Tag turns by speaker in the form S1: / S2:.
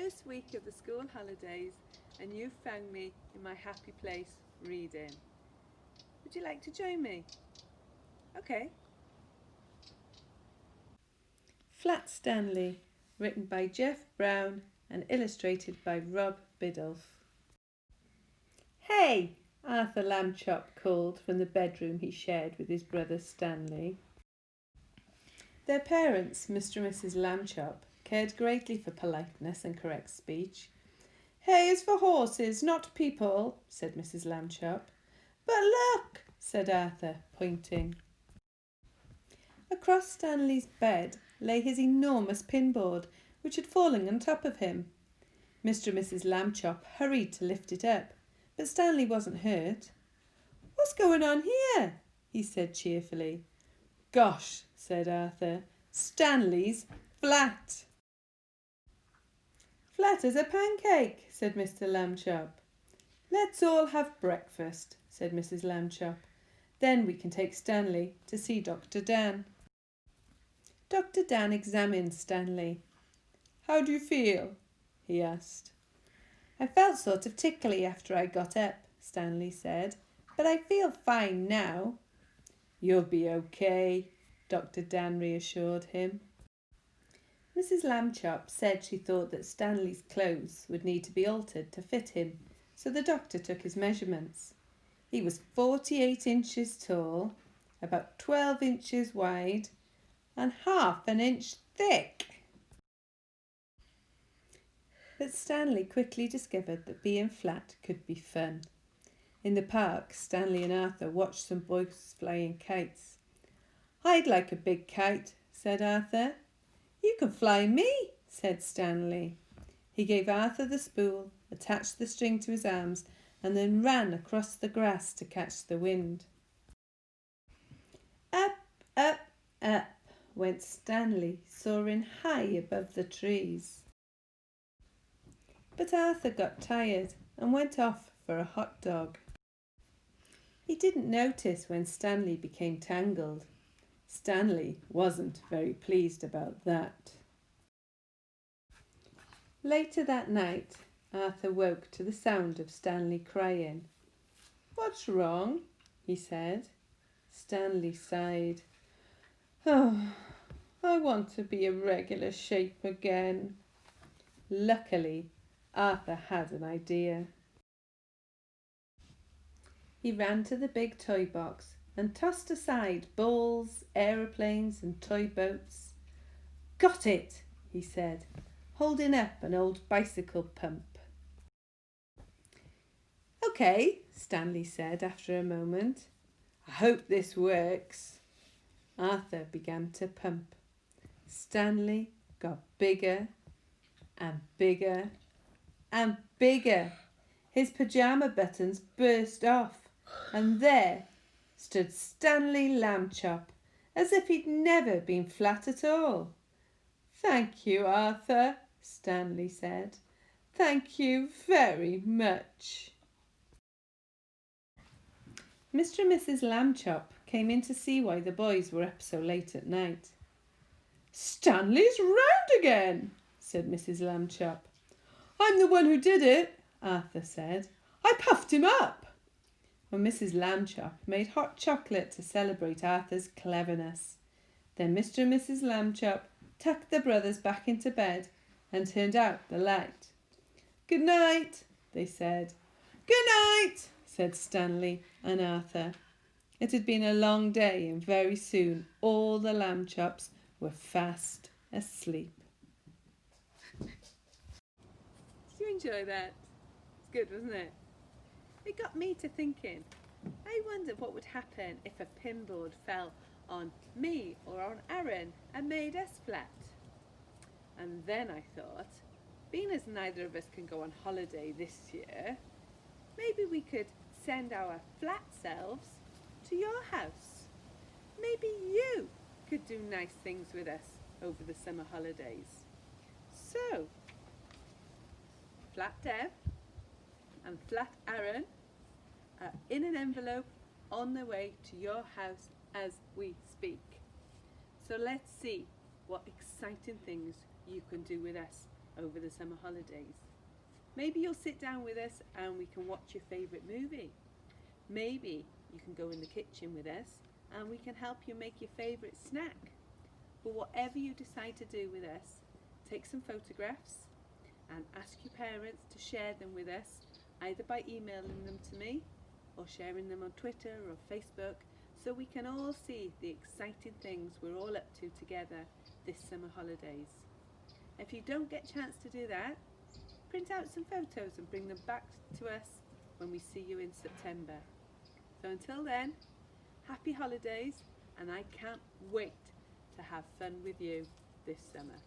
S1: first week of the school holidays and you've found me in my happy place reading. Would you like to join me? Okay. Flat Stanley, written by Jeff Brown and illustrated by Rob Biddulph. "Hey!" Arthur Lambchop called from the bedroom he shared with his brother Stanley. Their parents, Mr. and Mrs. Lambchop, cared greatly for politeness and correct speech. "Hay is for horses, not people," said Mrs. Lambchop. "But look," said Arthur, pointing. Across Stanley's bed lay his enormous pinboard, which had fallen on top of him. Mr. and Mrs. Lambchop hurried to lift it up, but Stanley wasn't hurt. "What's going on here?" he said cheerfully. "Gosh," said Arthur, "Stanley's flat." "Flat as a pancake," said Mr. Lambchop. "Let's all have breakfast," said Mrs. Lambchop. "Then we can take Stanley to see Dr. Dan." Dr. Dan examined Stanley. "How do you feel?" he asked. "I felt sort of tickly after I got up," Stanley said, "but I feel fine now." "You'll be okay," Dr. Dan reassured him. Mrs. Lambchop said she thought that Stanley's clothes would need to be altered to fit him, so the doctor took his measurements. He was 48 inches tall, about 12 inches wide, and half an inch thick. But Stanley quickly discovered that being flat could be fun. In the park, Stanley and Arthur watched some boys flying kites. "I'd like a big kite," said Arthur. "You can fly me," said Stanley. He gave Arthur the spool, attached the string to his arms, and then ran across the grass to catch the wind. Up, up, up went Stanley, soaring high above the trees. But Arthur got tired and went off for a hot dog. He didn't notice when Stanley became tangled. Stanley wasn't very pleased about that. Later that night, Arthur woke to the sound of Stanley crying. "What's wrong?" he said. Stanley sighed. "Oh, I want to be a regular shape again." Luckily, Arthur had an idea. He ran to the big toy box and tossed aside balls, aeroplanes and toy boats. "Got it," he said, holding up an old bicycle pump. "Okay," Stanley said after a moment. "I hope this works." Arthur began to pump. Stanley got bigger and bigger and bigger. His pyjama buttons burst off, and there stood Stanley Lambchop, as if he'd never been flat at all. "Thank you, Arthur," Stanley said. "Thank you very much." Mr. and Mrs. Lambchop came in to see why the boys were up so late at night. "Stanley's round again," said Mrs. Lambchop. "I'm the one who did it," Arthur said. "I puffed him up." When Mrs. Lambchop made hot chocolate to celebrate Arthur's cleverness. Then Mr. and Mrs. Lambchop tucked the brothers back into bed and turned out the light. "Good night," they said. "Good night," said Stanley and Arthur. It had been a long day, and very soon all the Lambchops were fast asleep. Did you enjoy that? It's good, wasn't it? It got me to thinking. I wondered what would happen if a pinboard fell on me or on Aaron and made us flat. And then I thought, being as neither of us can go on holiday this year, maybe we could send our flat selves to your house. Maybe you could do nice things with us over the summer holidays. So, Flat Dev and Flat Aaron are in an envelope on their way to your house as we speak. So let's see what exciting things you can do with us over the summer holidays. Maybe you'll sit down with us and we can watch your favourite movie. Maybe you can go in the kitchen with us and we can help you make your favourite snack. But whatever you decide to do with us, take some photographs and ask your parents to share them with us, either by emailing them to me or sharing them on Twitter or Facebook, so we can all see the exciting things we're all up to together this summer holidays. If you don't get a chance to do that, print out some photos and bring them back to us when we see you in September. So until then, happy holidays, and I can't wait to have fun with you this summer.